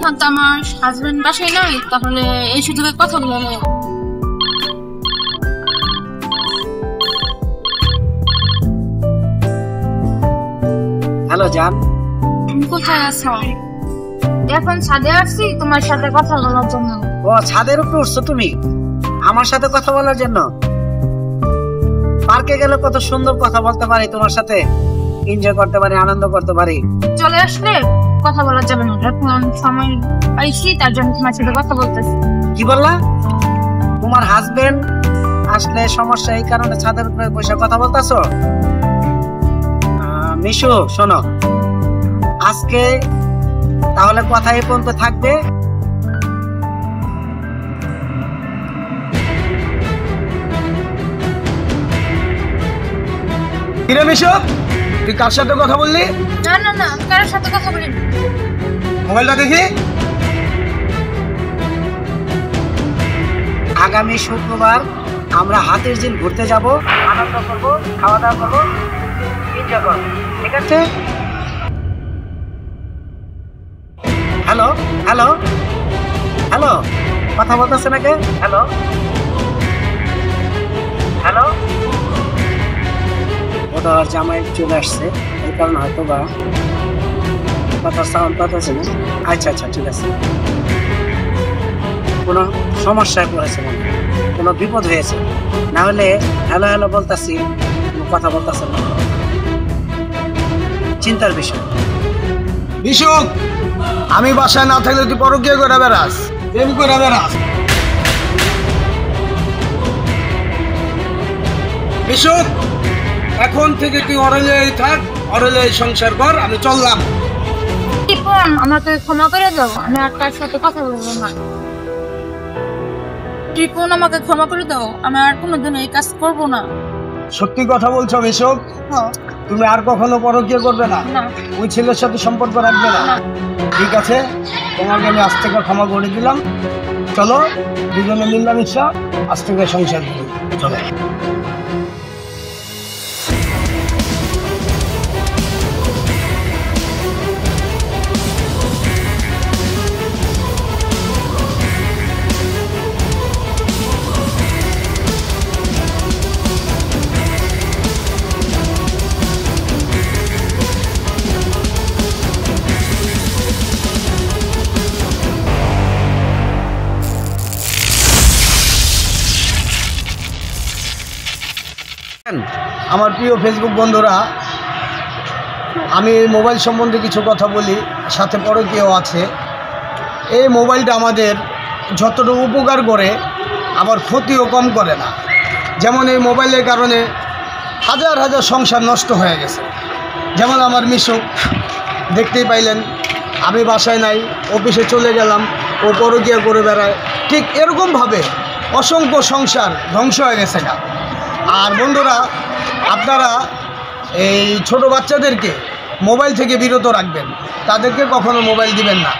এখন তো আমার হাজবেন্ড বাসায় নাই, তাহলে এই সুযোগে কথা বলে নেব। হ্যালো জান, তুমি কোথায় আছো? এখন ছাদে আসছি তোমার সাথে কথা বলার জন্য। ও ছাদের উপরে উঠছো তুমি আমার সাথে কথা বলার জন্য? পার্কে গেলে কত সুন্দর কথা বলতে পারি, তোমার সাথে এনজয় করতে পারি, আনন্দ করতে পারি। চলে আসলে কথা বলার যাবে না, এখন সময় পাইছি তার জন্য তোমার সাথে কথা বলতেছি। কি বললা? তোমার হাজবেন্ড আসলে সমস্যা, এই কারণে ছাদের উপরে বসে কথা বলতেছো? মিশু শোনো, আজকে তাহলে কথা এই পর্যন্ত থাকবে। কিরে মিশু, তুই কার সাথে কথা বললি? না না না, কারোর সাথে কথা বলিনি। মোবাইলটা দেখি। আগামী শুক্রবার আমরা হাতির ঝিল ঘুরতে যাব, আনন্দ করবো, খাওয়া দাওয়া করবো, এনজয় করবো, ঠিক আছে? হ্যালো হ্যালো হ্যালো, কথা বলতেছে নাকি? হ্যালো হ্যালো, ওটা জামাই চলে আসছে, এই কারণে হয়তো বা কথা সাউন্ড পাচ্ছে না। আচ্ছা আচ্ছা, ঠিক আছে। কোনো সমস্যায় পড়েছে মনে হয়, কোনো বিপদ হয়েছে, না হলে হ্যালো হ্যালো বলতেছি, কোনো কথা বলতেছে না, চিন্তার বিষয়। মিশু, আমি বাসায় না থাকলে তুই পরকীয়া করে বেড়াস, প্রেম করে বেড়াস। মিশু, এখন থেকে তুই অরেলেই থাক, অরেলেই সংসার কর, আমি চললাম। টিপন, আমাকে ক্ষমা করে দাও, আমি আর কার সাথে কথা বলবো না। টিপন, আমাকে ক্ষমা করে দাও, আমি আর কোনোদিন এই কাজ করবো না। সত্যি কথা বলছো মিশু? তুমি আর কখনো পরকীয়া করবে না? না। ওই ছেলের সাথে সম্পর্ক রাখবে না? ঠিক আছে, তোমাকে আমি আজ থেকে ক্ষমা করে দিলাম। চলো দুজনে মিলামিশা আজ থেকে সংসার করি, চলো। আমার প্রিয় ফেসবুক বন্ধুরা, আমি মোবাইল সম্বন্ধে কিছু কথা বলি, সাথে পরকীয়াও আছে। এই মোবাইলটা আমাদের যতটুকু উপকার করে আবার ক্ষতিও কম করে না। যেমন এই মোবাইলের কারণে হাজার হাজার সংসার নষ্ট হয়ে গেছে। যেমন আমার মিশু, দেখতেই পাইলেন, আমি বাসায় নাই, অফিসে চলে গেলাম, ও পরকীয়া করে বেড়ায়। ঠিক এরকমভাবে অসংখ্য সংসার ধ্বংস হয়ে গেছে না। আর বন্ধুরা, আপনারা এই ছোট বাচ্চাদেরকে মোবাইল থেকে বিরত রাখবেন, তাদেরকে কখনো মোবাইল দিবেন না।